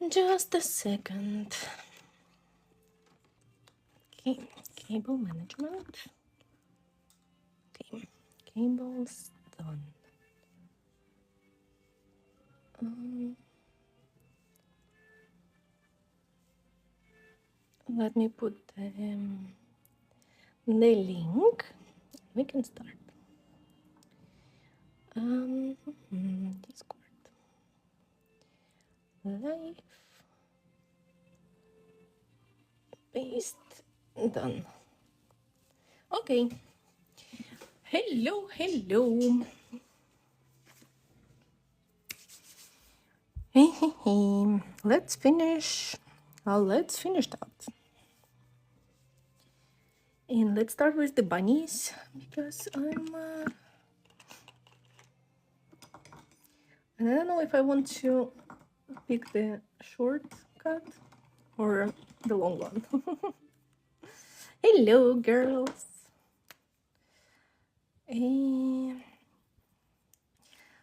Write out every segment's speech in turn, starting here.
Just a second. Okay, cable management. Okay, cables done. Let me put the link. We can start. Discord. Live. Paste. Done. Okay. Hello, hello. Let's finish. Let's finish that. And let's start with the bunnies because I don't know if I want to pick the shortcut or the long one. Hello, girls. I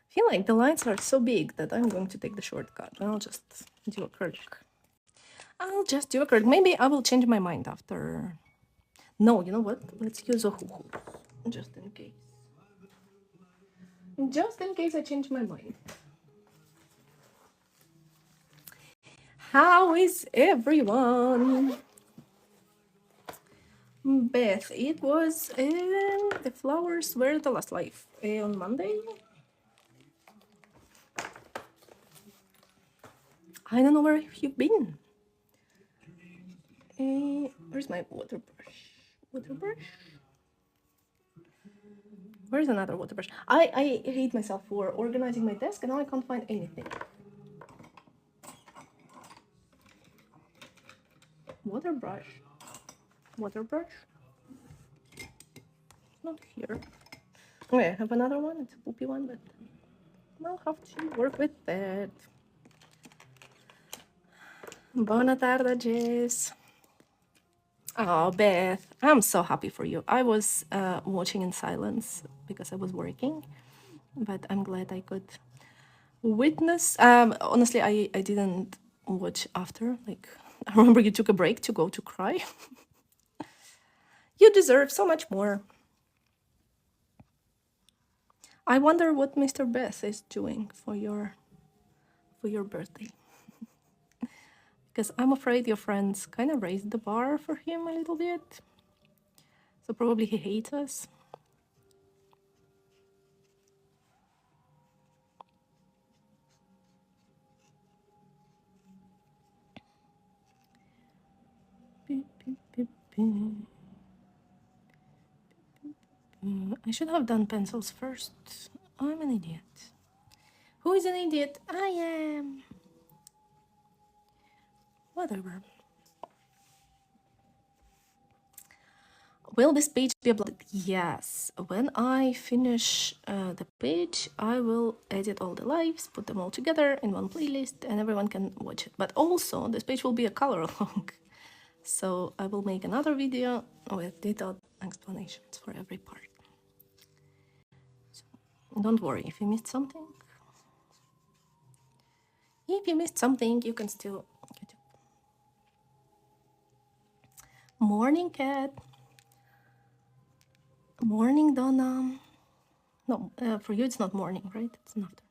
feel like the lines are so big that I'm going to take the shortcut. I'll just do acrylic. Maybe I will change my mind after. No, you know what? Let's use Ohuhu, just in case. Just in case I change my mind. How is everyone? Beth, it was the flowers were the last live on Monday. I don't know where you've been. Where's my water brush? Water brush? Where's another water brush? I hate myself for organizing my desk and now I can't find anything. Water brush. Water brush. Not here. Okay, I have another one. It's a poopy one, but I'll have to work with that. Buona tarda, Jess. Oh, Beth, I'm so happy for you. I was watching in silence because I was working, but I'm glad I could witness. Honestly, I didn't watch after. Like, I remember you took a break to go to cry. You deserve so much more. I wonder what Mr. Beth is doing for your birthday. Because I'm afraid your friends kind of raised the bar for him a little bit. So probably he hates us. I should have done pencils first. I'm an idiot. Who is an idiot? I am. Whatever. Will this page be uploaded? Yes. When I finish the page, I will edit all the lives, put them all together in one playlist, and everyone can watch it. But also, this page will be a color along. So I will make another video with detailed explanations for every part. So don't worry if you missed something. If you missed something, you can still catch up. Morning, Cat. Morning, Donna. No, for you it's not morning, right? It's an afternoon.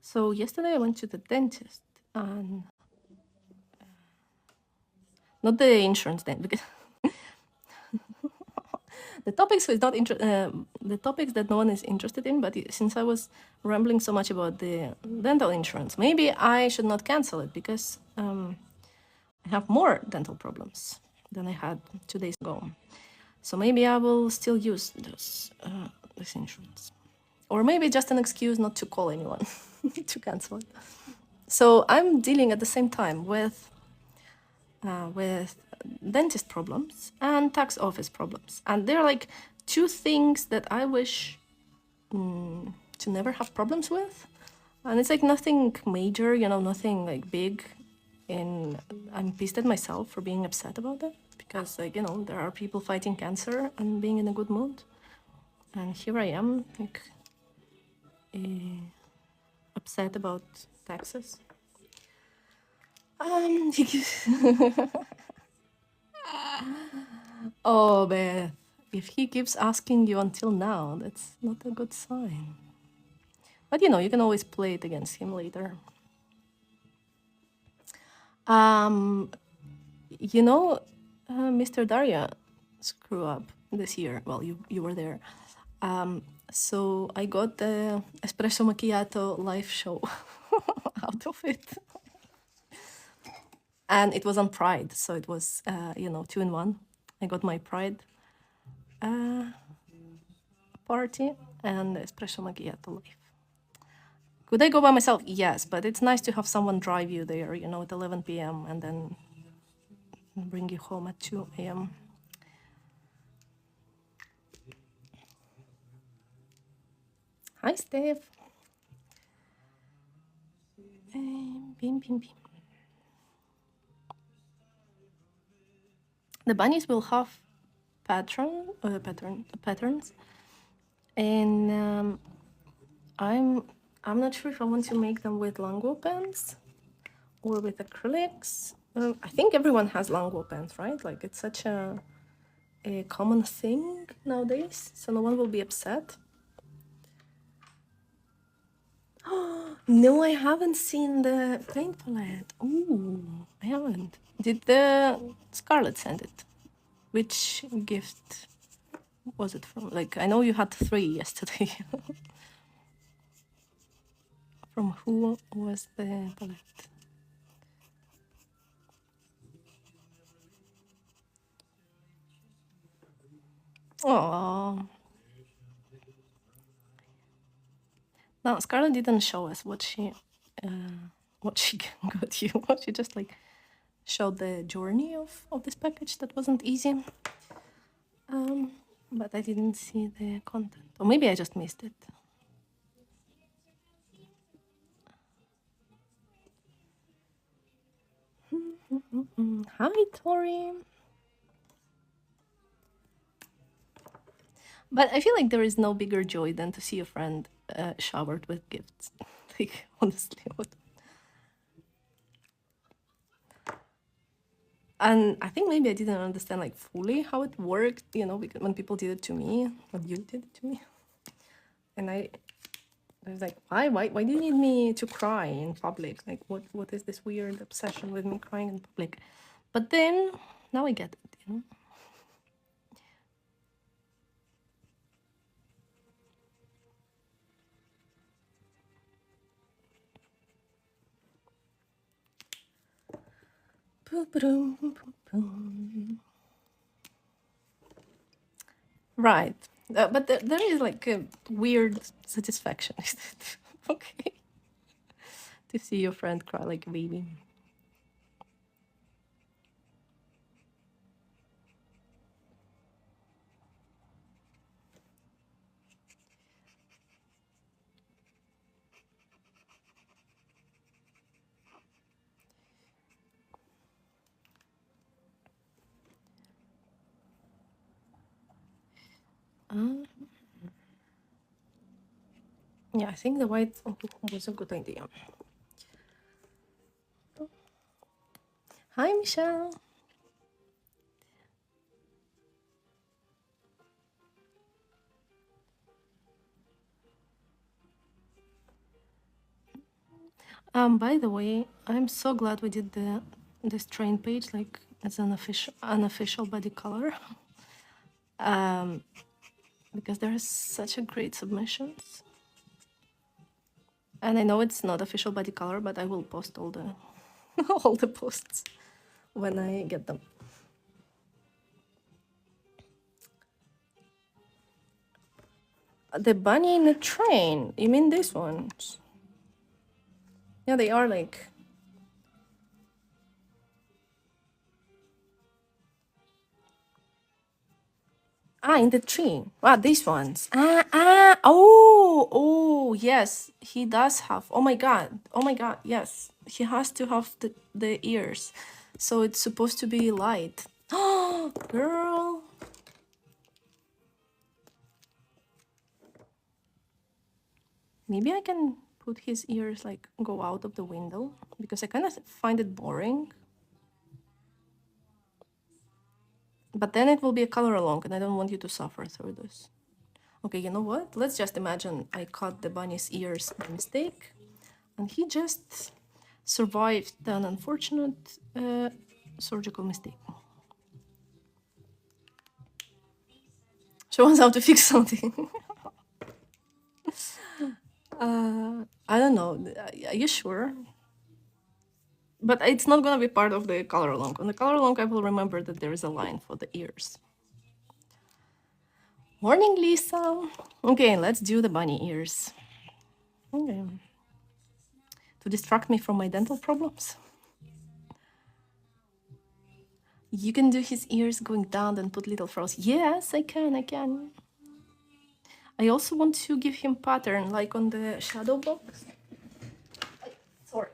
So yesterday I went to the dentist and not the insurance dentist because the topics is not the topics that no one is interested in. But since I was rambling so much about the dental insurance, maybe I should not cancel it because I have more dental problems than I had 2 days ago. So maybe I will still use this insurance. Or maybe just an excuse not to call anyone to cancel it. So I'm dealing at the same time with dentist problems and tax office problems. And they're like two things that I wish to never have problems with. And it's like nothing major, you know, nothing like big. And I'm pissed at myself for being upset about that because, like, you know, there are people fighting cancer and being in a good mood. And here I am, like, upset about taxes. He keeps oh, Beth, if he keeps asking you until now, that's not a good sign. But you know, you can always play it against him later. You know, Mr. Daria screw up this year. Well, you were there. So I got the espresso macchiato live show out of it. And it was on Pride, so it was, you know, 2 in 1. I got my Pride party and the espresso macchiato live. Could I go by myself? Yes, but it's nice to have someone drive you there, you know, at 11 p.m. and then bring you home at 2 a.m. Hi, Steph. Bim, bim, bim. The bunnies will have patterns, and I'm not sure if I want to make them with Languo pens or with acrylics. I think everyone has Languo pens, right? Like it's such a common thing nowadays, so no one will be upset. No, I haven't seen the paint palette. Ooh, I haven't. Did the Scarlett send it? Which gift was it from? Like, I know you had 3 yesterday. From who was the palette? Oh, no, Scarlett didn't show us what she got you. She just like showed the journey of this package that wasn't easy. But I didn't see the content, or maybe I just missed it. Hi, Tori. But I feel like there is no bigger joy than to see a friend showered with gifts. Like, honestly, what? And I think maybe I didn't understand like fully how it worked, you know, because when people did it to me, when you did it to me, and I was like, why do you need me to cry in public? Like, what is this weird obsession with me crying in public? But then now I get it, you know. Right. But there is like a weird satisfaction, is it? Okay. To see your friend cry like a baby. Yeah, I think the white was a good idea. Hi, Michelle. By the way, I'm so glad we did this train page like as an unofficial body color. Because there is such a great submissions. And I know it's not official body color, but I will post all the all the posts when I get them. The bunny in the train. You mean these ones? Yeah, they are like. Ah, in the tree. Ah, these ones. Oh, yes. He does have. Oh my god. Oh my god. Yes. He has to have the ears. So it's supposed to be light. Oh, girl. Maybe I can put his ears like go out of the window because I kind of find it boring. But then it will be a color along and I don't want you to suffer through this. Okay, you know what? Let's just imagine I cut the bunny's ears by mistake and he just survived an unfortunate surgical mistake. She wants how to fix something. I don't know. Are you sure? But it's not gonna be part of the color along. On the color along, I will remember that there is a line for the ears. Morning, Lisa. Okay, let's do the bunny ears. Okay. To distract me from my dental problems. You can do his ears going down and put little frost. Yes, I can. I also want to give him pattern like on the shadow box. Sorry.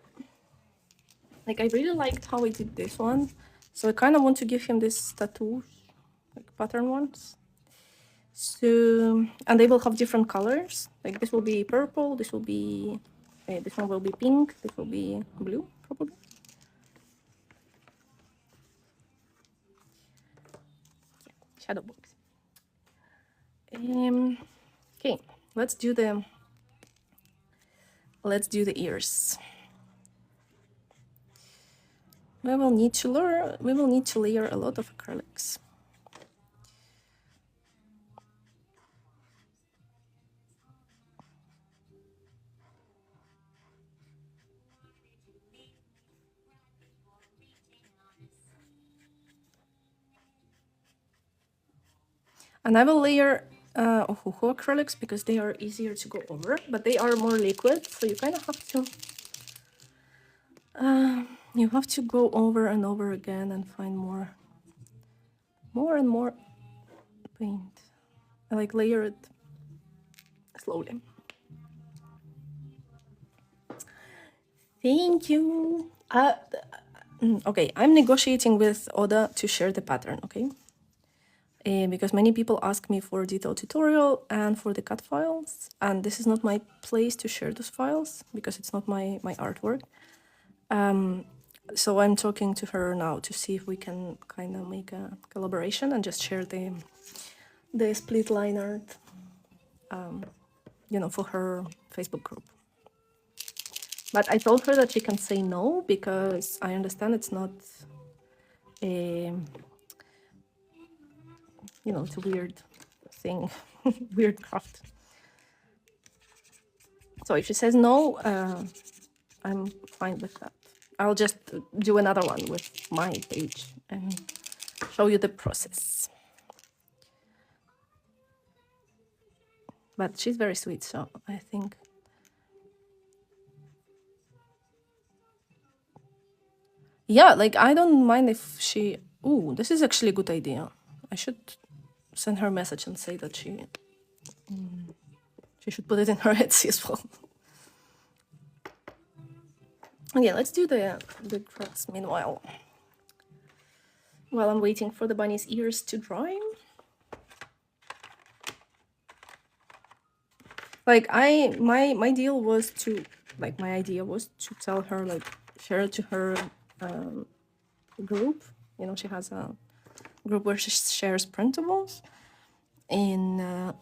Like I really liked how I did this one. So I kind of want to give him this tattoos, like pattern ones. So, and they will have different colors. Like this will be purple, this will be, this one will be pink, this will be blue, probably. Shadow box. Okay, let's do the ears. We will need to layer a lot of acrylics. And I will layer Ohuhu acrylics because they are easier to go over, but they are more liquid, so you kind of have to go over and over again and find more and more paint. I like layer it slowly. Thank you. Okay, I'm negotiating with Oda to share the pattern, okay? Because many people ask me for a detailed tutorial and for the cut files, and this is not my place to share those files because it's not my artwork. So I'm talking to her now to see if we can kind of make a collaboration and just share the split line art, for her Facebook group. But I told her that she can say no because I understand it's not it's a weird thing, weird craft. So if she says no, I'm fine with that. I'll just do another one with my page and show you the process. But she's very sweet, so I think. Yeah, like I don't mind if she. Ooh, this is actually a good idea. I should send her a message and say that she should put it in her Etsy as well. Okay, let's do the cracks meanwhile. While I'm waiting for the bunny's ears to dry. Like my deal was to, like my idea was to tell her, like share it to her group. She has a group where she shares printables. And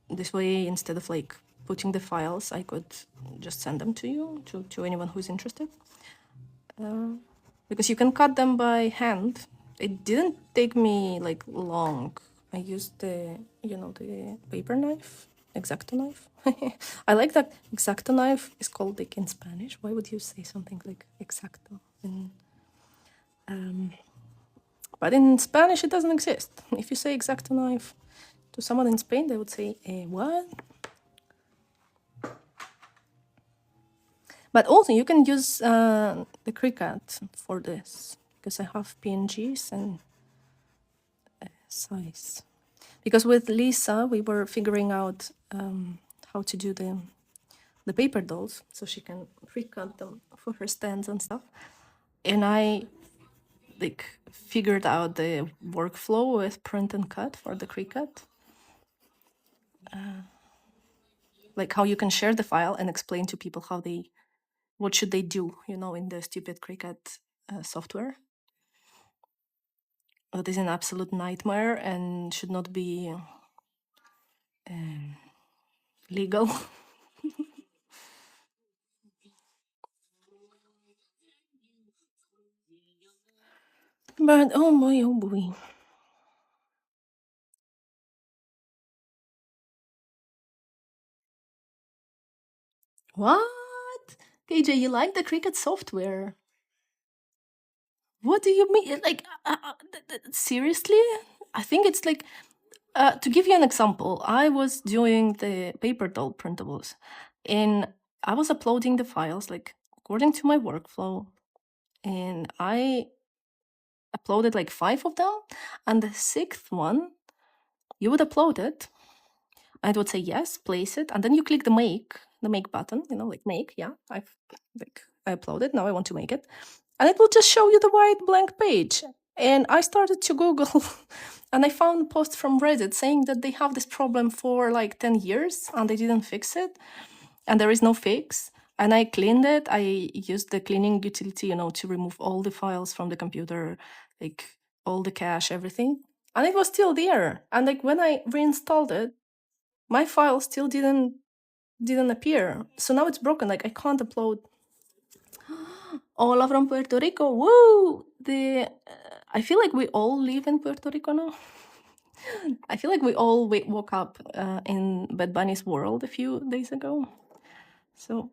this way, instead of like putting the files, I could just send them to you, to anyone who's interested. Because you can cut them by hand. It didn't take me like long. I used the paper knife, X-Acto knife. I like that X-Acto knife is called like in Spanish. Why would you say something like X-Acto? But in Spanish, it doesn't exist. If you say X-Acto knife to someone in Spain, they would say, what? But also, you can use the Cricut for this, because I have PNGs and size. Because with Lisa, we were figuring out how to do the paper dolls so she can pre-cut them for her stands and stuff. And I like figured out the workflow with print and cut for the Cricut. Like how you can share the file and explain to people what should they do, in the stupid Cricut software. That is an absolute nightmare and should not be legal. But oh boy, oh boy. What? KJ, you like the Cricut software? What do you mean? Like, seriously? I think it's like, to give you an example, I was doing the paper doll printables and I was uploading the files like according to my workflow, and I uploaded like 5 of them, and the sixth one, you would upload it, and it would say yes, place it, and then you click the make button, like make, yeah, I uploaded, now I want to make it, and it will just show you the white blank page. And I started to Google and I found posts from Reddit saying that they have this problem for like 10 years and they didn't fix it, and there is no fix. And I cleaned it. I used the cleaning utility, to remove all the files from the computer, like all the cache, everything. And it was still there. And like when I reinstalled it, my file still didn't appear. So now it's broken. Like I can't upload. Hola from Puerto Rico. Woo! I feel like we all live in Puerto Rico now. I feel like we all woke up in Bad Bunny's world a few days ago. So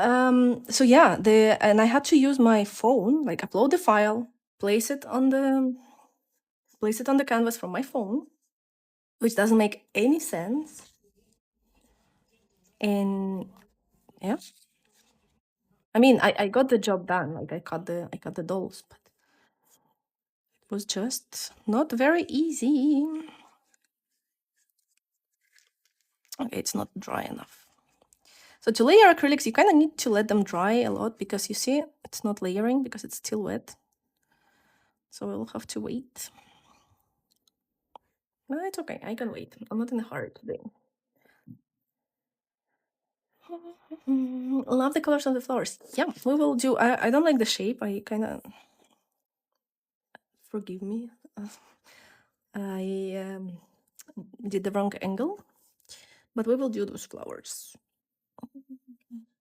so yeah, and I had to use my phone, like upload the file, place it on the canvas from my phone, which doesn't make any sense. And yeah, I mean, I got the job done. Like I cut the dolls, but it was just not very easy. Okay, it's not dry enough. So to layer acrylics, you kind of need to let them dry a lot, because you see it's not layering because it's still wet. So we'll have to wait. No, it's okay. I can wait. I'm not in a hurry today. Love the colors of the flowers. Yeah, we will do. I don't like the shape. I kind of, forgive me. I did the wrong angle, but we will do those flowers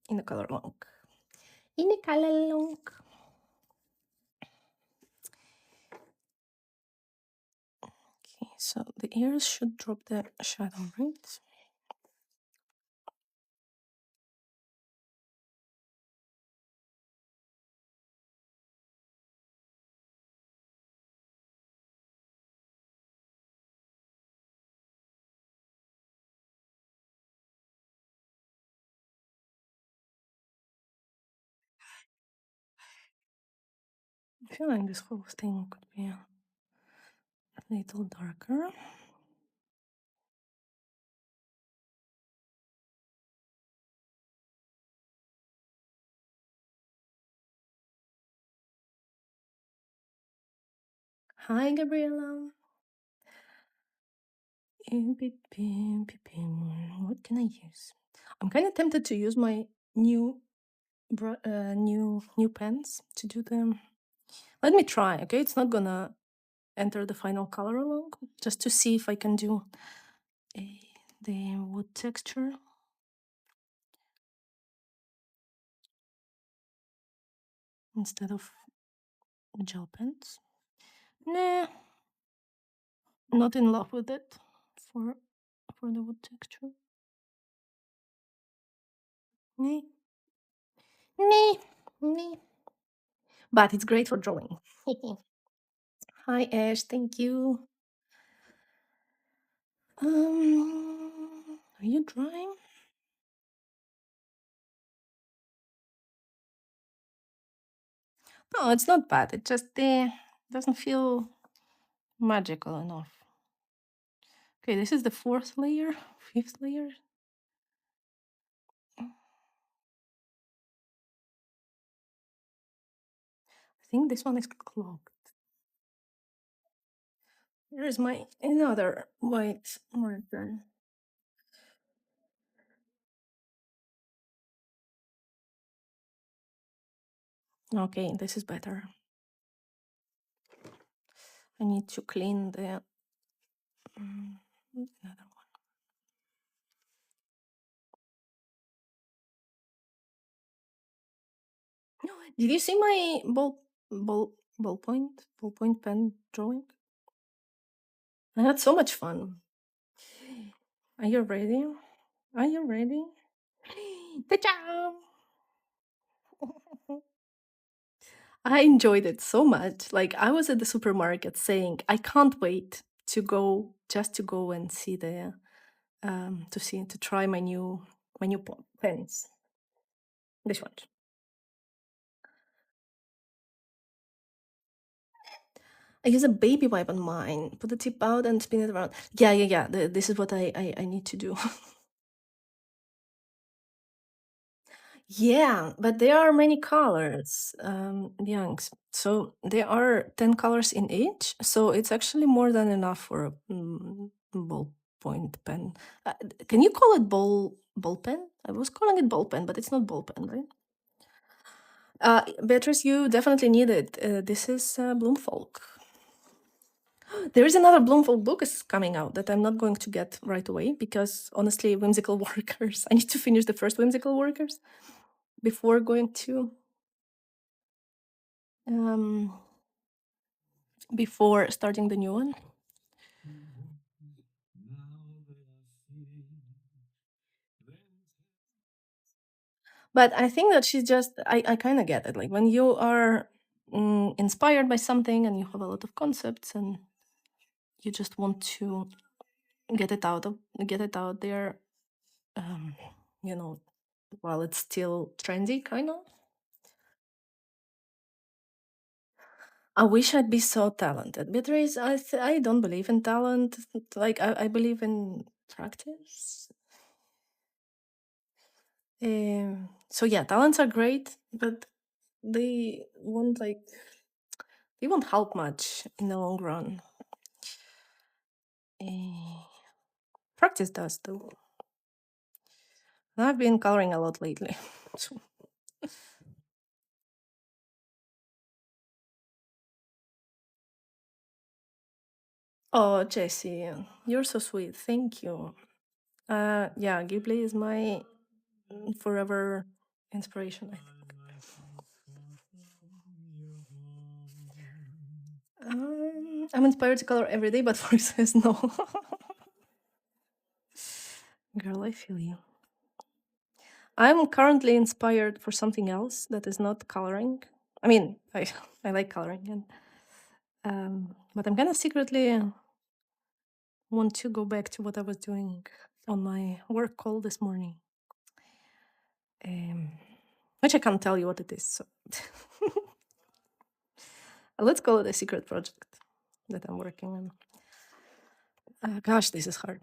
in the color long. In the color long. Okay, so the ears should drop the shadow, right? I feel like this whole thing could be a little darker. Hi, Gabriela. What can I use? I'm kind of tempted to use my new new pens to do them. Let me try. Okay, it's not gonna enter the final color along, just to see if I can do the wood texture instead of gel pens. Nah, not in love with it for the wood texture. Nee. Nee. Nee. But it's great for drawing. Hi Ash, thank you. Are you drawing? No, it's not bad. It just doesn't feel magical enough. Okay, this is the fourth layer, fifth layer. I think this one is clogged. Here is my another white marker. Okay, this is better. I need to clean the another one. Did you see my ballpoint pen drawing? I had so much fun. Are you ready? Are you ready? Ta-cha! I enjoyed it so much. Like I was at the supermarket saying, I can't wait to go just to go and see the to try my new pens. This one. I use a baby wipe on mine. Put the tip out and spin it around. Yeah, yeah, yeah. This is what I need to do. Yeah, but there are many colors, Yangs. So there are 10 colors in each. So it's actually more than enough for a ballpoint pen. Can you call it ball pen? I was calling it ball pen, but it's not ball pen, right? Beatrice, you definitely need it. This is Bloomfolk. There is another Bloomfolk book is coming out that I'm not going to get right away because honestly, Whimsical Workers. I need to finish the first Whimsical Workers before going to um, before starting the new one. But I think that she's just I kind of get it. Like when you are inspired by something and you have a lot of concepts and you just want to get it out there, um, you know, while it's still trendy, kind of. I wish I'd be so talented. Beatrice, I don't believe in talent. Like I believe in practice. So yeah, talents are great, but they won't like they won't help much in the long run. Eh, Practice does though. I've been coloring a lot lately. So- oh, Jessie, you're so sweet. Thank you. Yeah, Ghibli is my forever inspiration. I think. I'm inspired to color every day, but for says no. Girl, I feel you. I'm currently inspired for something else that is not coloring. I mean, I I like coloring, and but I'm gonna secretly want to go back to what I was doing on my work call this morning, um, which I can't tell you what it is. So let's call it a secret project that I'm working on. Gosh, this is hard.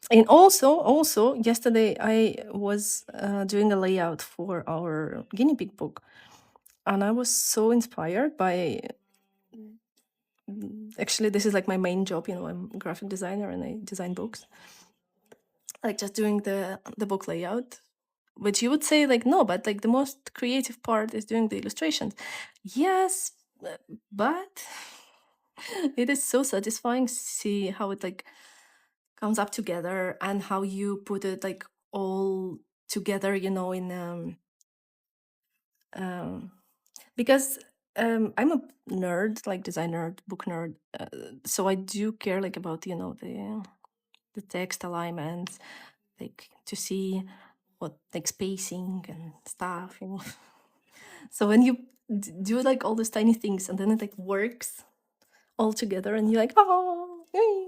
And also, yesterday I was doing a layout for our guinea pig book, and I was so inspired by. Actually, this is like my main job. You know, I'm a graphic designer and I design books. Like just doing the book layout, which you would say like no, but like the most creative part is doing the illustrations. Yes, but it is so satisfying to see how it like comes up together and how you put it like all together, you know, in um because I'm a nerd, like design nerd, book nerd, so I do care like about, you know, the text alignments, like to see what like spacing and stuff, you know. So when you do like all those tiny things and then it like works all together and you're like, oh, yay."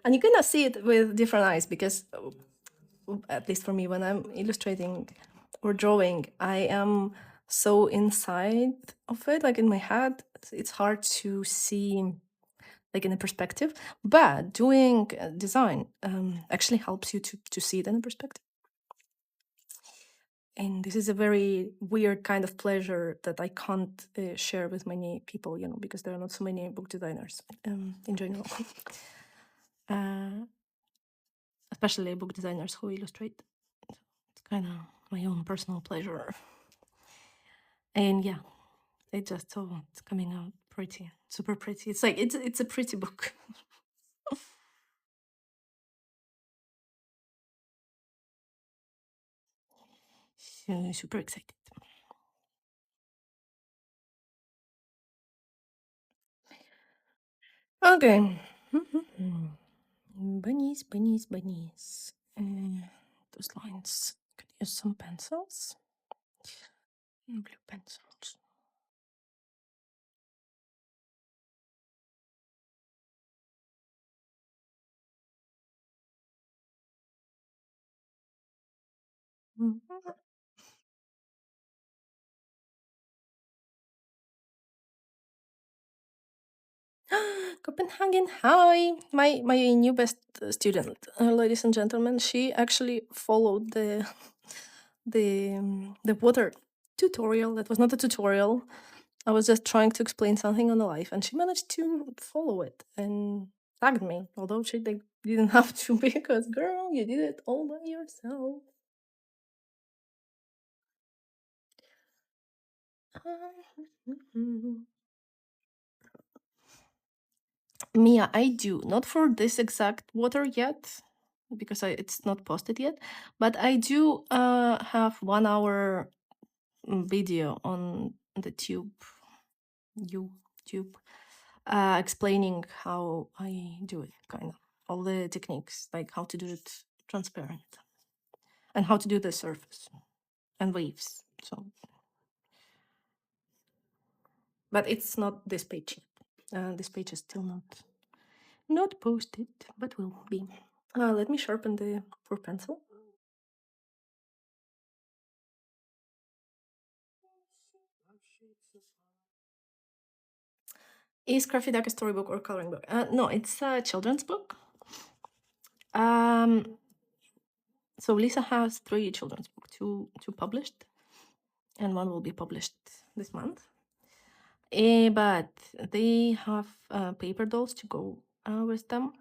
And you cannot see it with different eyes because at least for me, when I'm illustrating or drawing, I am so inside of it, like in my head, it's hard to see like in a perspective. But doing design actually helps you to see it in a perspective. And this is a very weird kind of pleasure that I can't share with many people, because there are not so many book designers in general, especially book designers who illustrate. It's kind of my own personal pleasure. And yeah, it's coming out pretty, super pretty. It's like it's a pretty book. So, super excited. Okay. Bunnies, bunnies, bunnies. Those lines. Could use some pencils. Blue pencils. Copenhagen, hi. My new best student, ladies and gentlemen. She actually followed the water tutorial. That was not a tutorial. I was just trying to explain something on the life, and she managed to follow it and tagged me. Although she didn't have to, because girl, you did it all by yourself. Mia, I do not for this exact water yet, because it's not posted yet, but I do have 1 hour video on the YouTube, explaining how I do it, kind of all the techniques, like how to do it transparent and how to do the surface and waves. So, but it's not this page yet. This page is still not posted, but will be. Let me sharpen the for pencil. Is Crafty Duck a storybook or coloring book? No, it's a children's book. So Lisa has 3 children's books, two published, and one will be published this month. But they have paper dolls to go with them.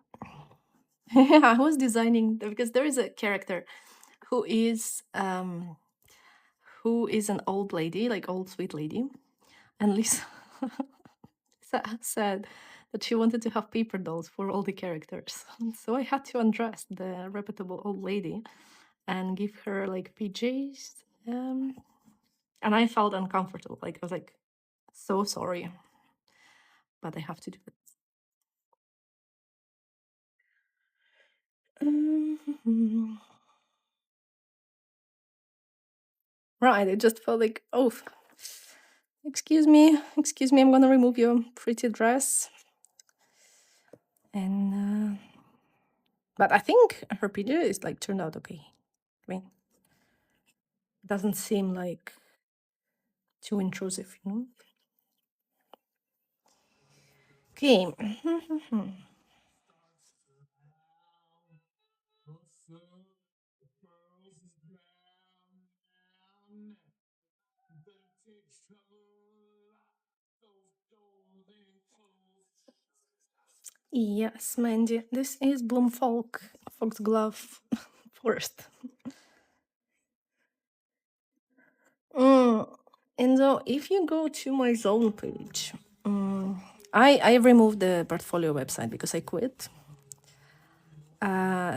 I was designing because there is a character who is an old lady, like old sweet lady, and Lisa said that she wanted to have paper dolls for all the characters. So I had to undress the reputable old lady and give her like PJs. And I felt uncomfortable. Like I was like, so sorry, but I have to do it. Right, it just felt like, oh, excuse me, I'm gonna remove your pretty dress. And but I think her PJ is like turned out okay. I mean, it doesn't seem like too intrusive, Okay. Yes, Mandy, this is Bloomfolk Foxglove Forest. And so if you go to my zone page, I removed the portfolio website because I quit.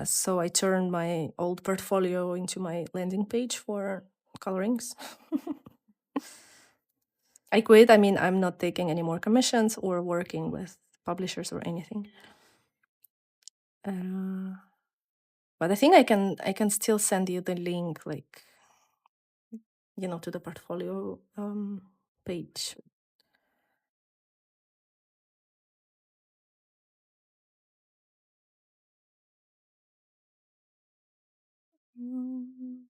So I turned my old portfolio into my landing page for colorings. I quit. I mean, I'm not taking any more commissions or working with publishers or anything. But I think I can still send you the link, like to the portfolio page. Mm.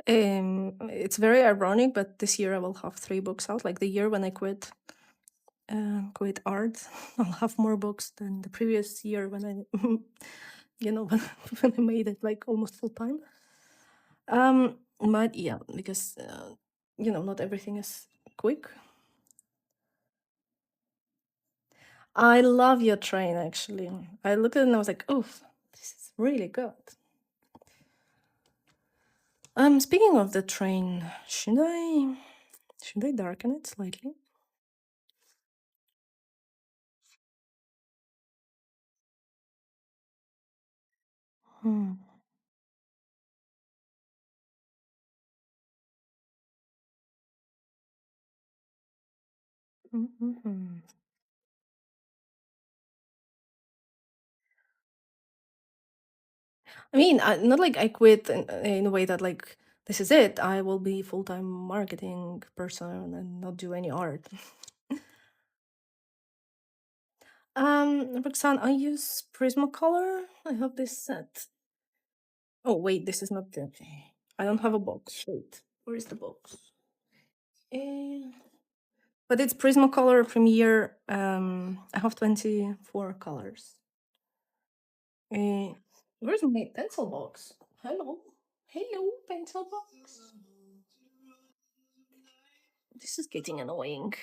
It's very ironic, but this year I will have 3 books out. Like the year when I quit art, I'll have more books than the previous year when I, when I made it like almost full time. But yeah, because not everything is quick. I love your train. Actually, I looked at it and I was like, "Oh, this is really good." Speaking of the train, should I darken it slightly? Hmm. Mhm. I mean, not like I quit in a way that like this is it. I will be full-time marketing person and not do any art. Roxanne, I use Prismacolor. I have this set. Oh wait, this is not the. I don't have a box. Wait, where is the box? Eh, but it's Prismacolor Premier. I have 24 colors. Where's my pencil box? Hello, hello, pencil box. This is getting annoying.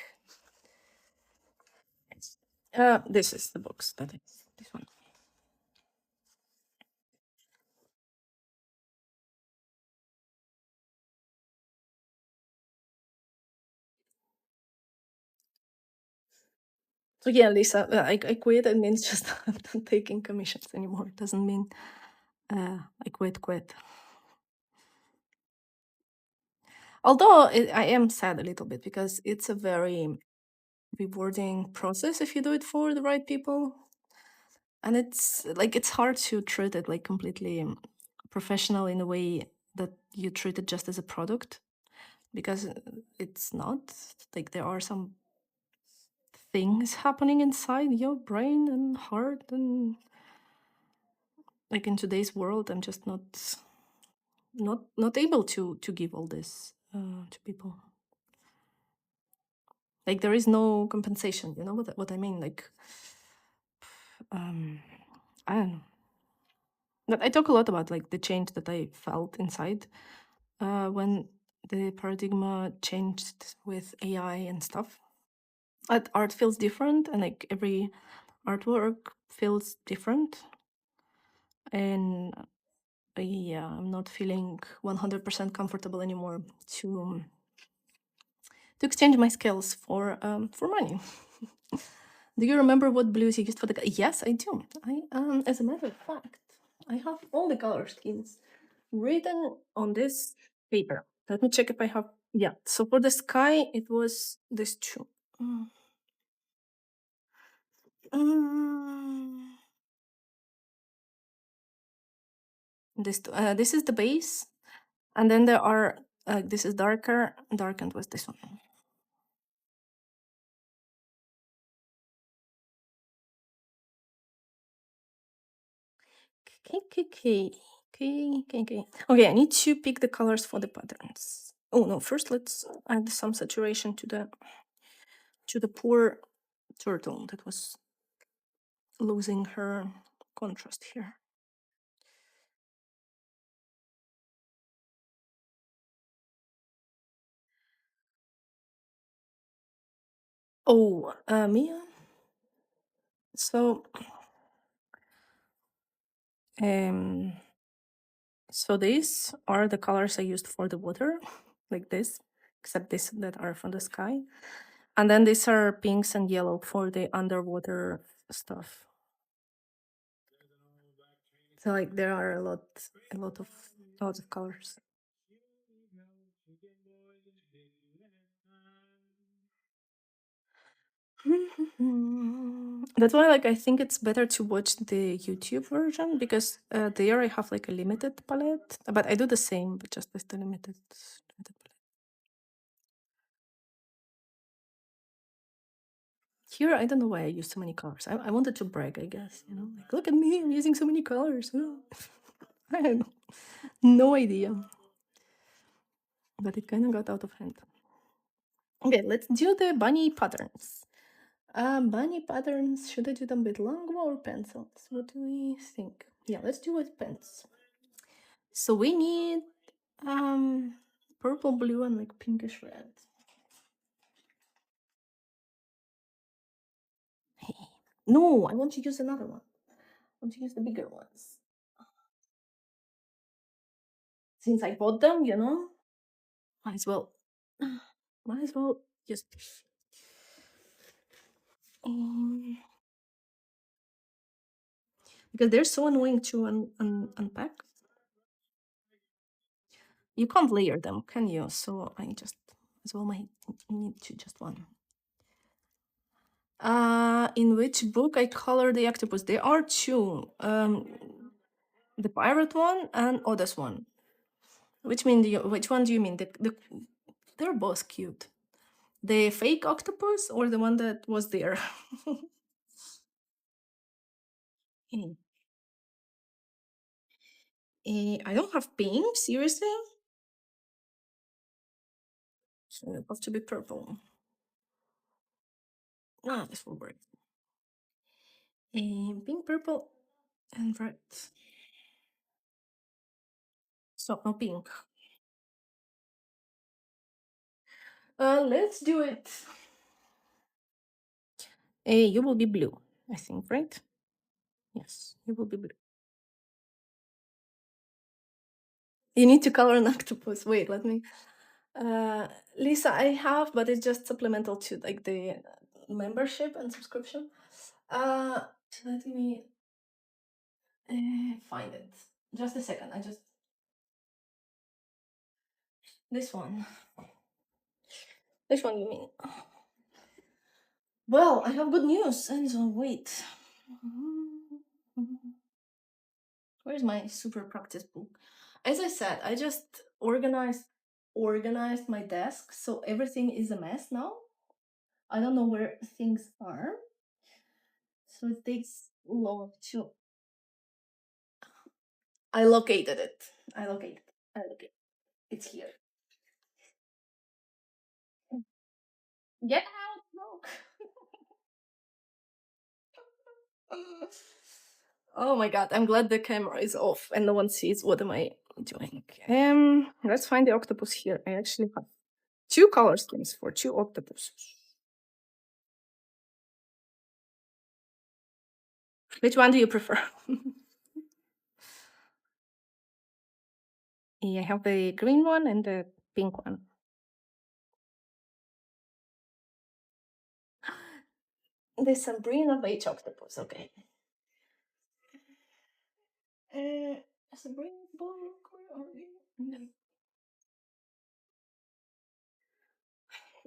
This is the box. That is this one. So yeah, Lisa, I quit, and it's just I'm not taking commissions anymore. It doesn't mean I quit. Although I am sad a little bit because it's a very rewarding process if you do it for the right people, and it's hard to treat it like completely professional in a way that you treat it just as a product, because it's not. Like there are some things happening inside your brain and heart, and like in today's world I'm just not able to give all this to people. Like there is no compensation, you know what I mean? Like um I don't know, but I talk a lot about like the change that I felt inside when the paradigm changed with AI and stuff. Art feels different, and like every artwork feels different, and yeah, I'm not feeling 100% comfortable anymore to exchange my skills for money. Do you remember what blues you used for the? Yes, I do. As a matter of fact, I have all the color schemes written on this paper. Let me check if I have. Yeah. So for the sky, it was this two. Mm, mm, this is the base, and then there are. This is darker. Darkened was this one. Okay, okay. Okay, I need to pick the colors for the patterns. Oh no, first let's add some saturation to the poor turtle that was losing her contrast here. Oh, Mia. So, um, so these are the colors I used for the water, like this, except this that are from the sky, and then these are pinks and yellow for the underwater stuff. So like there are a lot of lots of colors. That's why like I think it's better to watch the YouTube version, because there I have like a limited palette, but I do the same but just with the limited palette. Here I don't know why I use so many colors. I wanted to brag, I guess, like look at me, I'm using so many colors. I don't know. No idea. but it kind of got out of hand. Okay, let's do the bunny patterns. Bunny patterns, should I do them with Languo or pencils? What do we think? Yeah, let's do with pens. So we need purple, blue, and like pinkish red. No, I want to use another one. I want to use the bigger ones. Since I bought them, might as well. Might as well just. Um, because they're so annoying to unpack. You can't layer them, can you? So I just as well might need to just one. In which book I color the octopus? There are two. The pirate one and Oda's one. Which one do you mean? They're both cute. The fake octopus or the one that was there? Eh, I don't have pink, seriously? So it has to be purple. This will work. Pink, purple, and red. So no pink. Let's do it. You will be blue, I think, right? Yes, you will be blue. You need to color an octopus. Wait, let me. Lisa, I have, but it's just supplemental to like the membership and subscription. Let me find it. Just a second. I just this one. Which one you mean? Well, I have good news. And so wait. Where's my super practice book? As I said, I just organized my desk, so everything is a mess now. I don't know where things are. So it takes long to I located it. I located. It's here. Get out, look. Oh my god, I'm glad the camera is off and no one sees what am I doing. Let's find the octopus here. I actually have two color schemes for two octopuses. Which one do you prefer? I have the green one and the pink one. The Sabrina beige octopus, okay. Sabrina book, where are you?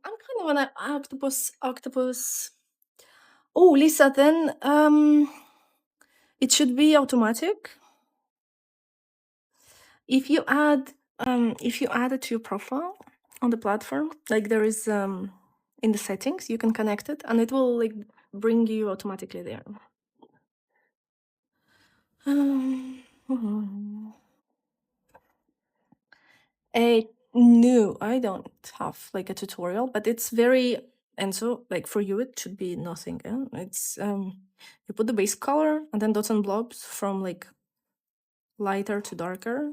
I'm kind of an octopus. Oh, Lisa, then it should be automatic. If you add it to your profile on the platform, like there is in the settings, you can connect it and it will like bring you automatically there. No, I don't have like a tutorial, but it's very and so like for you it should be nothing. It's you put the base color and then dots and blobs from like lighter to darker.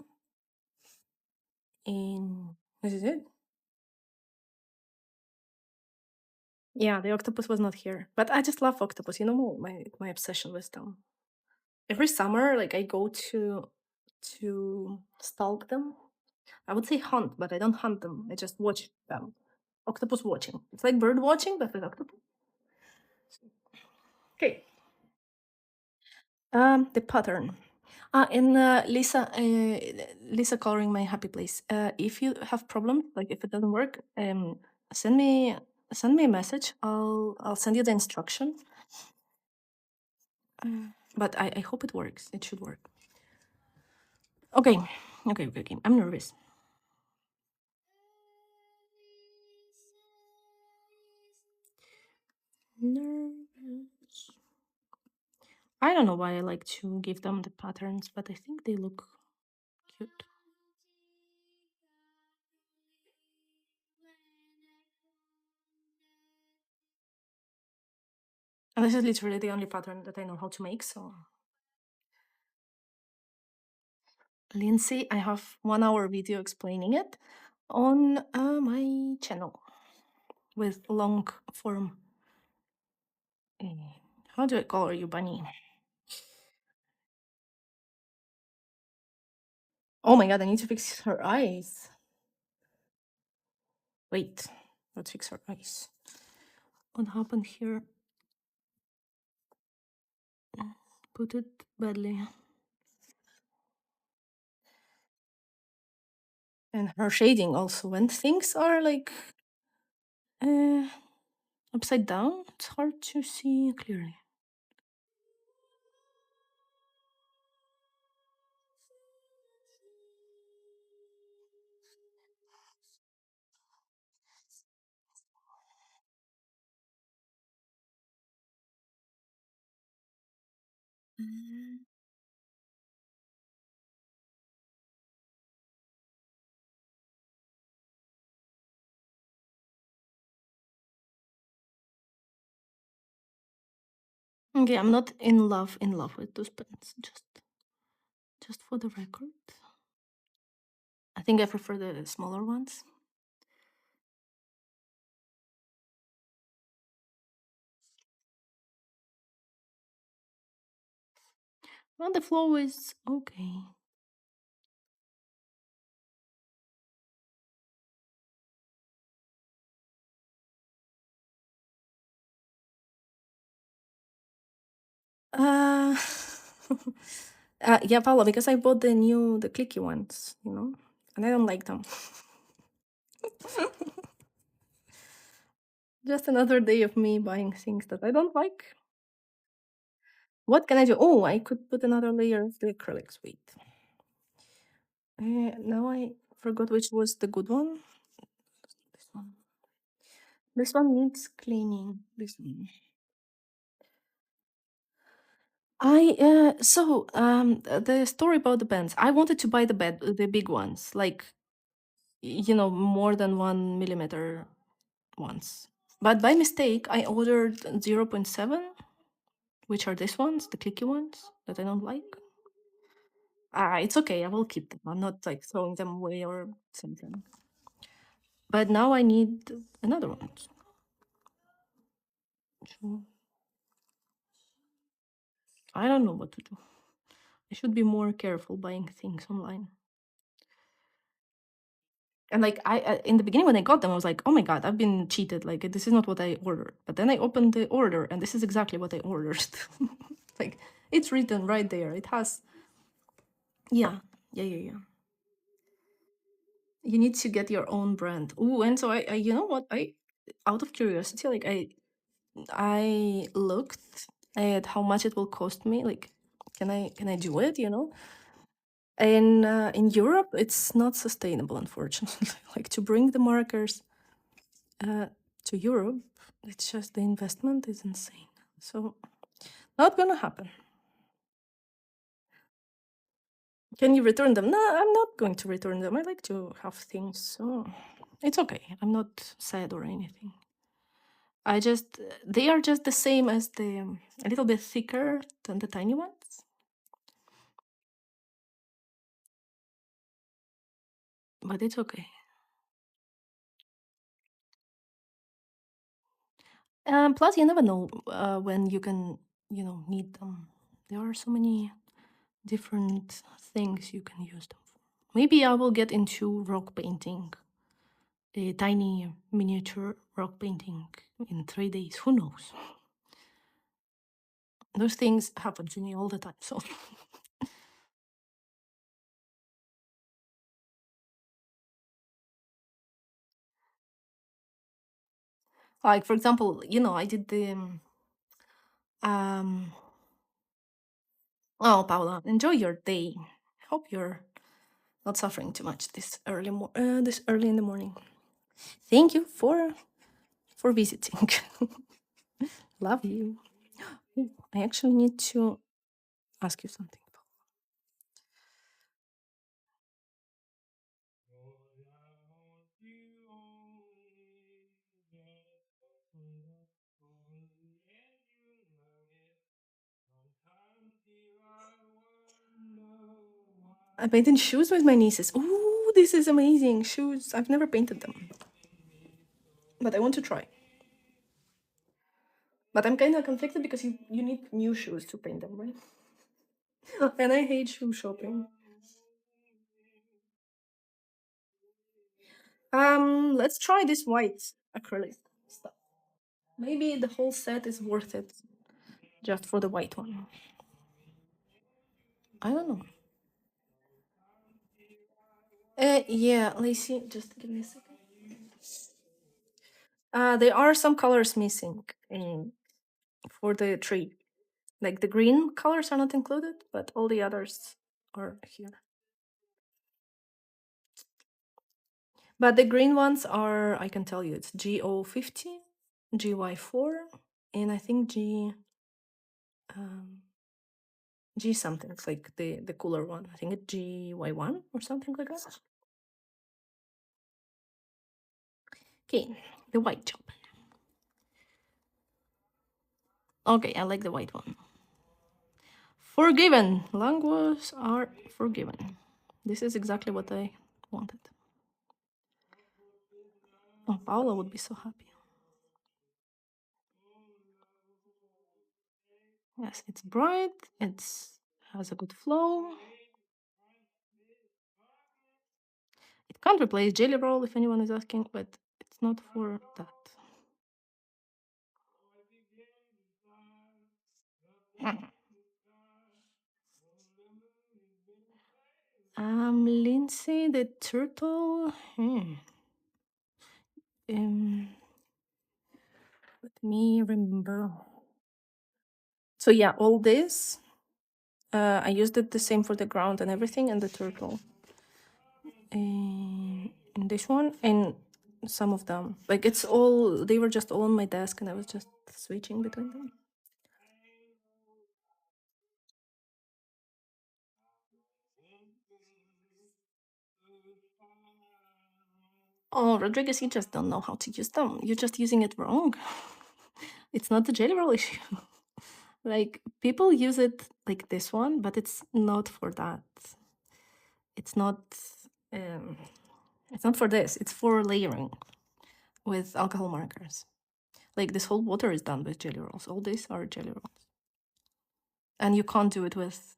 And this is it. Yeah, the octopus was not here, but I just love octopus. You know my obsession with them. Every summer, like I go to stalk them. I would say hunt, but I don't hunt them. I just watch them. Octopus watching. It's like bird watching, but with octopus. Okay. The pattern. And Lisa coloring my happy place. If you have problem, like if it doesn't work, send me a message. I'll send you the instruction. But I hope it works. It should work. Okay. I'm nervous. Nervous. I don't know why I like to give them the patterns, but I think they look cute. And this is literally the only pattern that I know how to make. So, Lindsay, I have 1 hour video explaining it on my channel with long form. How do I color you, Bunny? Oh my god, I need to fix her eyes. Wait, let's fix her eyes. What happened here? Put it badly. And her shading also. When things are like uh, upside down, it's hard to see clearly. Mm. Okay, I'm not in love with those pens. Just for the record. I think I prefer the smaller ones. Well, the flow is okay. Uh, yeah, Paula, because I bought the clicky ones, and I don't like them. Just another day of me buying things that I don't like. What can I do? Oh, I could put another layer of the acrylics. Wait. Now I forgot which was the good one. This one. This one needs cleaning. This one. The story about the pens. I wanted to buy the big ones, like more than 1 millimeter ones. But by mistake, I ordered 0.7, which are these ones, the clicky ones that I don't like. It's okay. I will keep them. I'm not like throwing them away or something. But now I need another one. So I don't know what to do. I should be more careful buying things online. And like in the beginning when I got them, I was like, oh my god, I've been cheated. Like this is not what I ordered. But then I opened the order, and this is exactly what I ordered. Like it's written right there. It has. Yeah, yeah. You need to get your own brand. Ooh, and so you know what? Out of curiosity, like I looked at how much it will cost me. Like, can I do it? In Europe, it's not sustainable, unfortunately. Like to bring the markers uh, to Europe, it's just the investment is insane. So not gonna happen. Can you return them? No, I'm not going to return them. I like to have things, so it's okay. I'm not sad or anything. They are just the same as a little bit thicker than the tiny ones, but it's okay. Plus, you never know when you can, need them. There are so many different things you can use them for. Maybe I will get into rock painting, a tiny miniature rock painting in 3 days. Who knows? Those things happen to me all the time. So, like for example, I did the um. Oh, Paula, enjoy your day. Hope you're not suffering too much this early in the morning. Thank you for visiting. Love you. I actually need to ask you something. I painted shoes with my nieces. Ooh, this is amazing. Shoes. I've never painted them. But I want to try. But I'm kind of conflicted because you need new shoes to paint them, right? And I hate shoe shopping. Let's try this white acrylic stuff. Maybe the whole set is worth it just for the white one. I don't know. Yeah, Lacey, just give me a second. There are some colors missing for the tree. Like the green colors are not included, but all the others are here. But the green ones are, I can tell you, it's GO50, GY4, and I think um, G something. It's like the cooler one. I think it's GY1 or something like that. Okay, the white job. Okay, I like the white one. Forgiven. Languos are forgiven. This is exactly what I wanted. Oh, Paula would be so happy. Yes, it's bright. It's has a good flow. It can't replace Jelly Roll if anyone is asking, but it's not for that. Lindsay the turtle. Let me remember. So yeah, all this. I used it the same for the ground and everything, and the turtle. In this one, and some of them, like it's all. They were just all on my desk, and I was just switching between them. Oh, Rodriguez, you just don't know how to use them. You're just using it wrong. It's not the Jelly Roll issue. Like people use it like this one, but it's not for that. It's not. Um, it's not for this. It's for layering with alcohol markers. Like this whole water is done with jelly rolls. All these are jelly rolls, and you can't do it with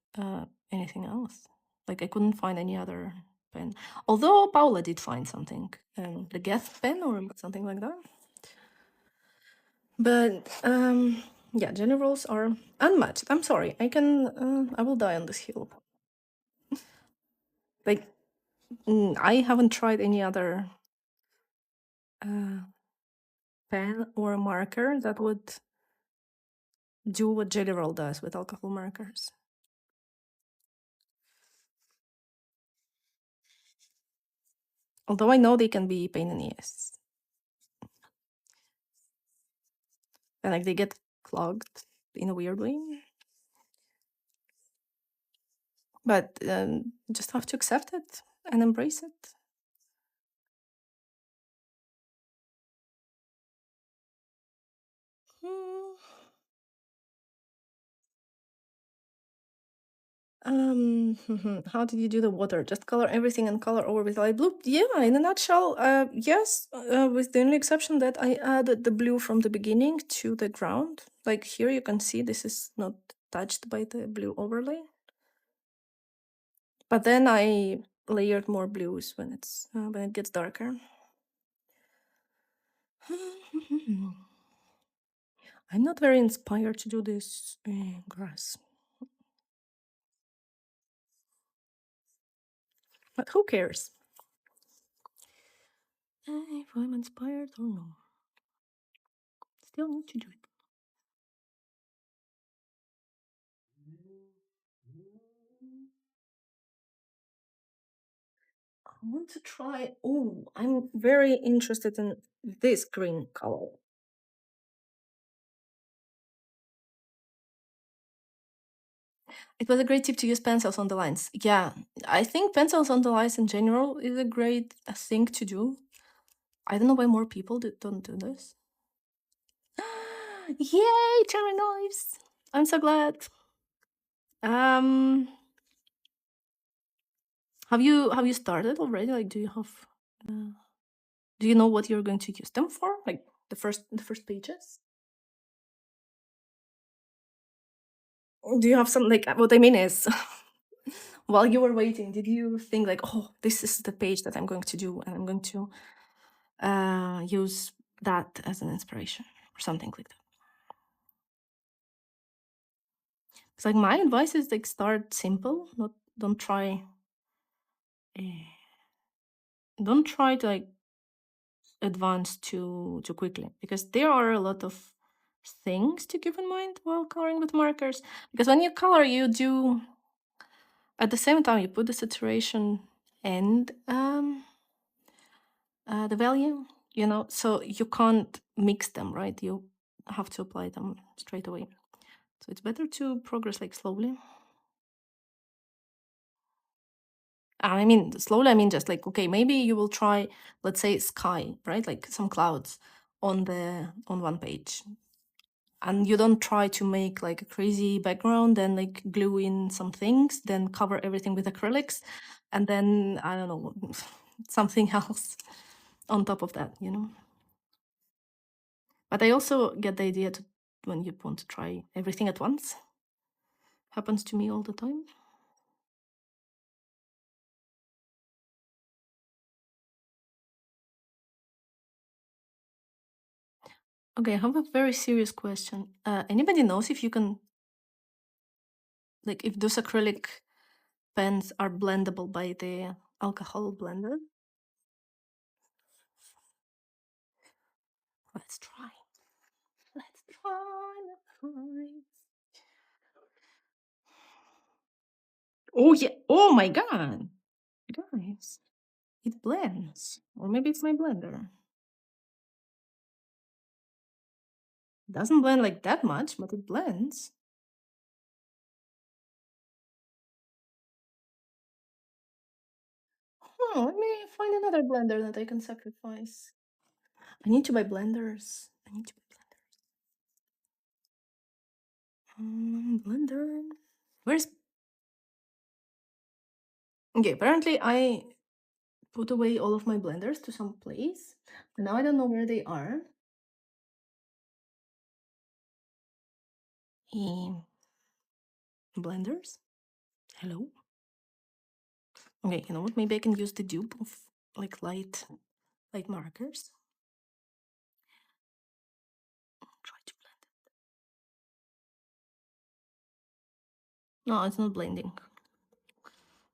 anything else. Like I couldn't find any other pen. Although Paula did find something, the Geth pen or something like that. But yeah, jelly rolls are unmatched. I'm sorry. I will die on this hill. Like I haven't tried any other pen or marker that would do what jelly roll does with alcohol markers. Although I know they can be pain in the ass. And like they get clogged in a weird way. But just have to accept it and embrace it. Hmm. How did you do the water? Just color everything and color over with light blue? Yeah, in a nutshell, yes, with the only exception that I added the blue from the beginning to the ground. Like here you can see this is not touched by the blue overlay. But then I layered more blues when it gets darker. I'm not very inspired to do this grass. But who cares? If I'm inspired or no. Still need to do it. I want to try. Oh, I'm very interested in this green color. It was a great tip to use pencils on the lines. Yeah, I think pencils on the lines in general is a great thing to do. I don't know why more people don't do this. Yay, cherry knives! I'm so glad. Um, Have you started already? Like, do you know what you're going to use them for? Like the first pages? Do you have some, like, what I mean is, while you were waiting, did you think like, oh, this is the page that I'm going to do, and I'm going to use that as an inspiration or something like that? It's like my advice is like start simple, not uh, don't try to like advance too quickly, because there are a lot of things to keep in mind while coloring with markers. Because when you color, you do at the same time you put the saturation and the value, so you can't mix them, right? You have to apply them straight away. So it's better to progress like slowly. I mean, slowly, I mean just like, okay, maybe you will try, let's say, sky, right? Like some clouds on one page. And you don't try to make like a crazy background, then like glue in some things, then cover everything with acrylics, and then I don't know, something else on top of that. But I also get the idea to when you want to try everything at once. Happens to me all the time. Okay, I have a very serious question. Anybody knows if you can, like, if those acrylic pens are blendable by the alcohol blender? Let's try. Let's try. Let's try. Oh yeah. Oh my god. Guys, it blends. Or maybe it's my blender. Doesn't blend like that much, but it blends. Oh, let me find another blender that I can sacrifice. I need to buy blenders. I need to buy blender. Where's Okay, apparently I put away all of my blenders to some place. And now I don't know where they are. Blenders? Hello? Okay, you know what? Maybe I can use the dupe of like light markers. Try to blend it. No, it's not blending.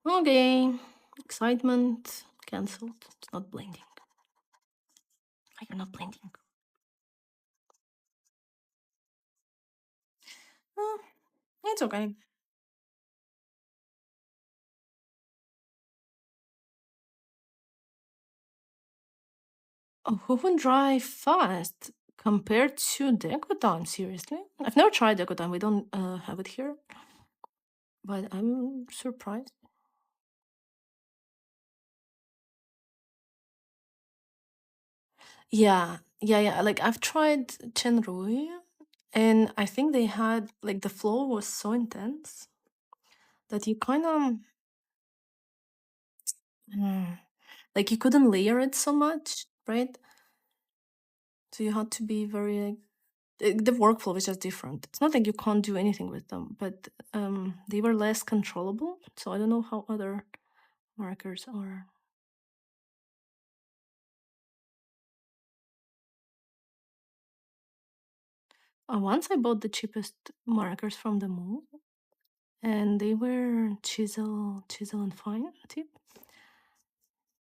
Okay. Excitement cancelled. It's not blending. Why you're not blending? Oh, it's okay. Oh, who would dry fast compared to Decoton? Seriously? I've never tried Decoton. We don't have it here. But I'm surprised. Yeah. Like I've tried Chenrui, and I think they had like the flow was so intense that you kind of like you couldn't layer it so much, right? So you had to be very like the workflow is just different. It's not like you can't do anything with them, but they were less controllable. So I don't know how other markers are. Once I bought the cheapest markers from the mall, and they were chisel and fine tip.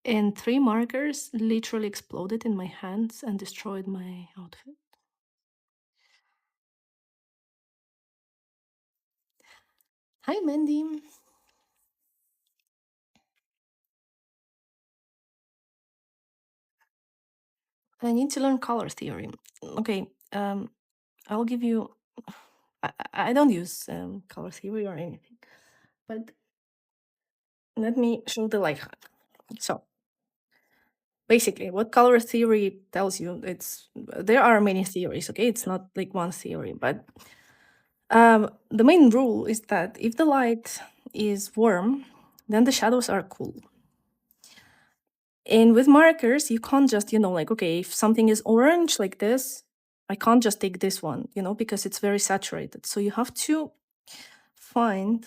And 3 markers literally exploded in my hands and destroyed my outfit. Hi, Mandy. I need to learn color theory. Okay, I'll give you. I don't use color theory or anything, but let me show the life hack. So basically, what color theory tells you, it's there are many theories. Okay, it's not like one theory, but the main rule is that if the light is warm, then the shadows are cool. And with markers, you can't just, like, okay, if something is orange like this, I can't just take this one, because it's very saturated. So you have to find,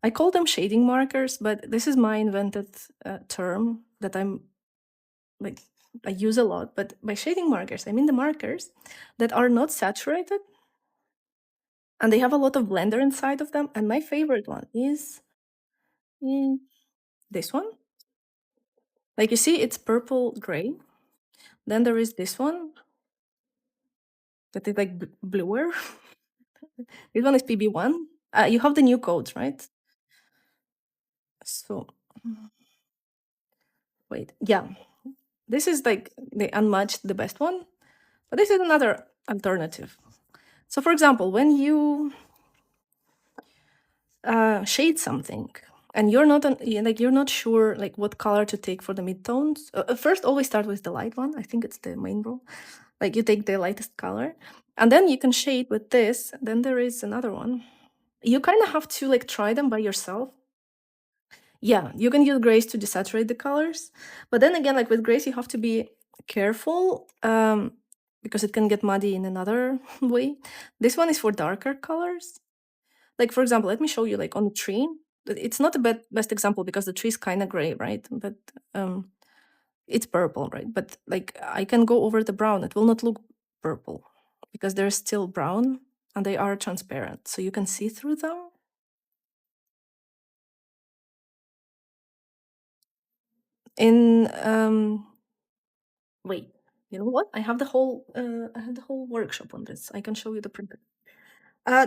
I call them shading markers, but this is my invented term that I use a lot. But by shading markers, I mean the markers that are not saturated and they have a lot of blender inside of them. And my favorite one is this one. Like you see, it's purple gray. Then there is this one that is like bluer. This one is PB1. You have the new codes, right? So wait, yeah, this is like the unmatched, the best one. But this is another alternative. So for example, when you shade something and you're not sure like what color to take for the midtones, first always start with the light one. I think it's the main rule. Like you take the lightest color and then you can shade with this. Then there is another one. You kind of have to like try them by yourself. Yeah, you can use grays to desaturate the colors, but then again, like with grays, you have to be careful because it can get muddy in another way. This one is for darker colors. Like for example, let me show you like on the tree. It's not the best example because the tree is kind of gray, right? But it's purple, right? But like I can go over the brown. It will not look purple because they're still brown and they are transparent, so you can see through them. In wait, you know what? I have the whole workshop on this. I can show you the printer.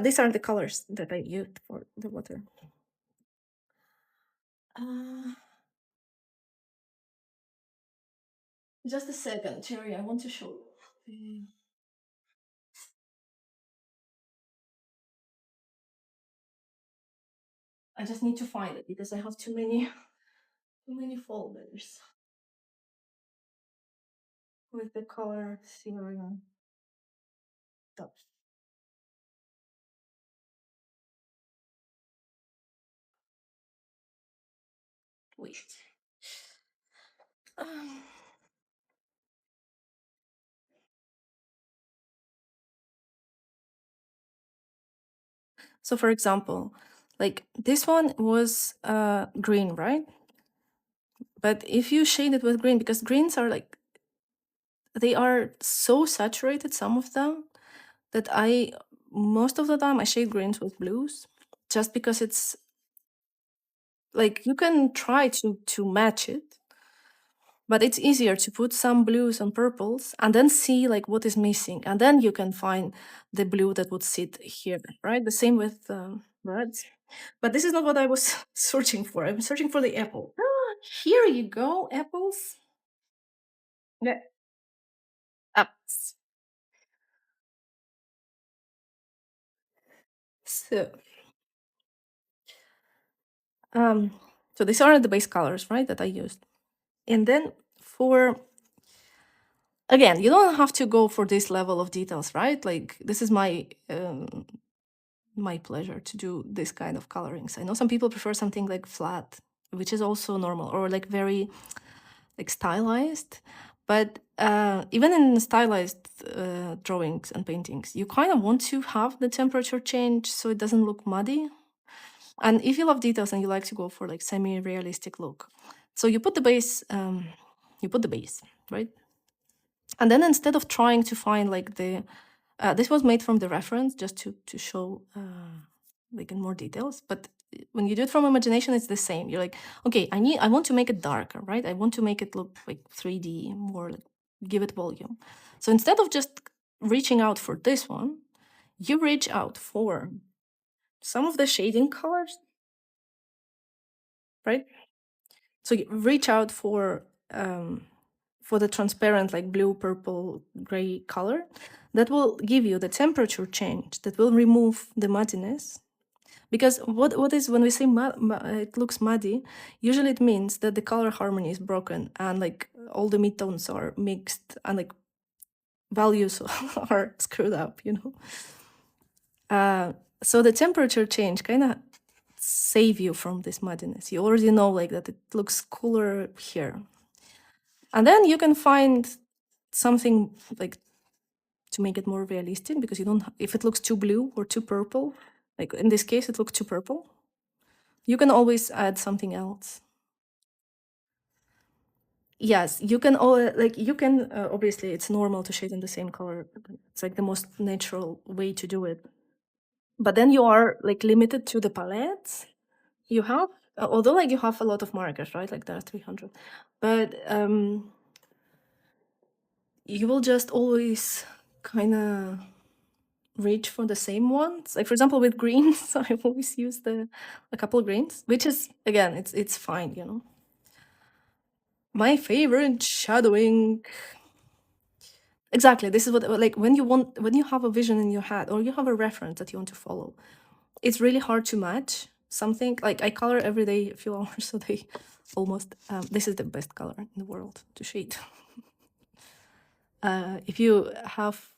These are the colors that I used for the water. Uh, just a second, Cherry. I want to show you. I just need to find it because I have too many folders with the color serial stuff. Wait. Um, so for example, like this one was green, right? But if you shade it with green, because greens are like, they are so saturated, some of them, that most of the time I shade greens with blues, just because it's like you can try to match it, but it's easier to put some blues and purples and then see like what is missing, and then you can find the blue that would sit here, right? The same with reds. But this is not what I was searching for. I'm searching for the apple. Here you go, apples. Yeah, apples. So, um, so these are the base colors, right, that I used. And then for, again, you don't have to go for this level of details, right? Like this is my pleasure to do this kind of colorings. I know some people prefer something like flat, which is also normal, or like very like stylized. But even in stylized drawings and paintings, you kind of want to have the temperature change so it doesn't look muddy. And if you love details and you like to go for like semi-realistic look, so you put the base, right? And then instead of trying to find like this was made from the reference just to show like in more details. But when you do it from imagination, it's the same. You're like, okay, I want to make it darker, right? I want to make it look like 3D, more like give it volume. So instead of just reaching out for this one, you reach out for some of the shading colors, right? So you reach out for the transparent like blue, purple, gray color that will give you the temperature change, that will remove the muddiness. Because what is when we say it looks muddy, usually it means that the color harmony is broken and like all the midtones are mixed and like values are screwed up, so the temperature change kind of save you from this muddiness. You already know like that it looks cooler here. And then you can find something like to make it more realistic, because you don't, if it looks too blue or too purple, like in this case, it looks too purple, you can always add something else. Yes, you can like you can obviously it's normal to shade in the same color. It's like the most natural way to do it. But then you are like limited to the palettes you have. Although like you have a lot of markers, right? Like there are 300. But you will just always kind of reach for the same ones. Like for example with greens, I always use a couple of greens, which is again it's fine, you know. My favorite shadowing. Exactly. This is what like when you have a vision in your head or you have a reference that you want to follow, it's really hard to match something. Like I color every day a few hours a day almost. This is the best color in the world to shade. If you have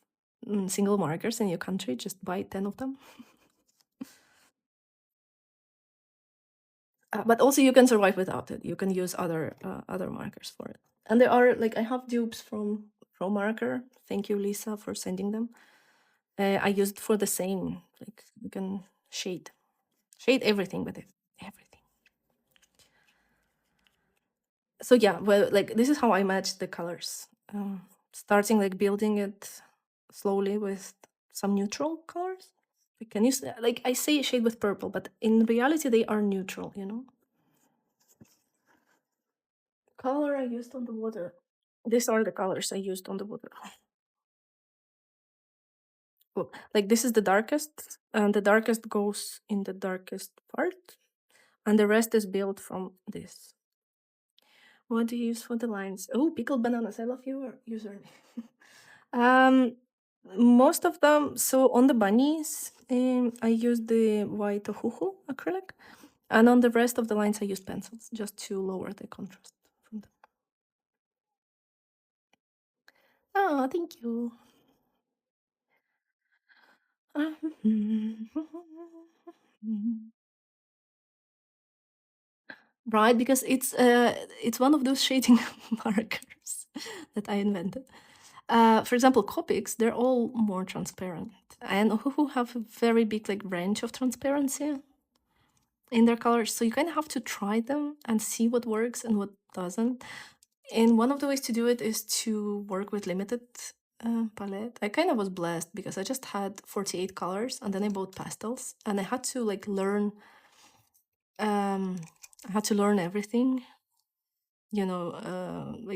single markers in your country, just buy 10 of them. But also you can survive without it. You can use other markers for it. And there are like I have dupes from marker. Thank you, Lisa, for sending them. I used for the same. Like you can shade everything with it, everything. So yeah, well, like this is how I match the colors. Starting like building it slowly with some neutral colors. You can use like I say shade with purple, but in reality they are neutral. You know. Color I used on the water. These are the colors I used on the water. Look, like this is the darkest, and the darkest goes in the darkest part, and the rest is built from this. What do you use for the lines? Oh, pickled bananas. I love your username. um, most of them. So on the bunnies, I used the white Ohuhu acrylic, and on the rest of the lines, I used pencils just to lower the contrast from them. Oh, thank you. Right, because it's one of those shading markers that I invented. For example, Copics, they're all more transparent, and Ohuhu have a very big like range of transparency in their colors, so you kind of have to try them and see what works and what doesn't. And one of the ways to do it is to work with limited palette. I kind of was blessed because I just had 48 colors, and then I bought pastels, and I had to like learn. I had to learn everything, you know, like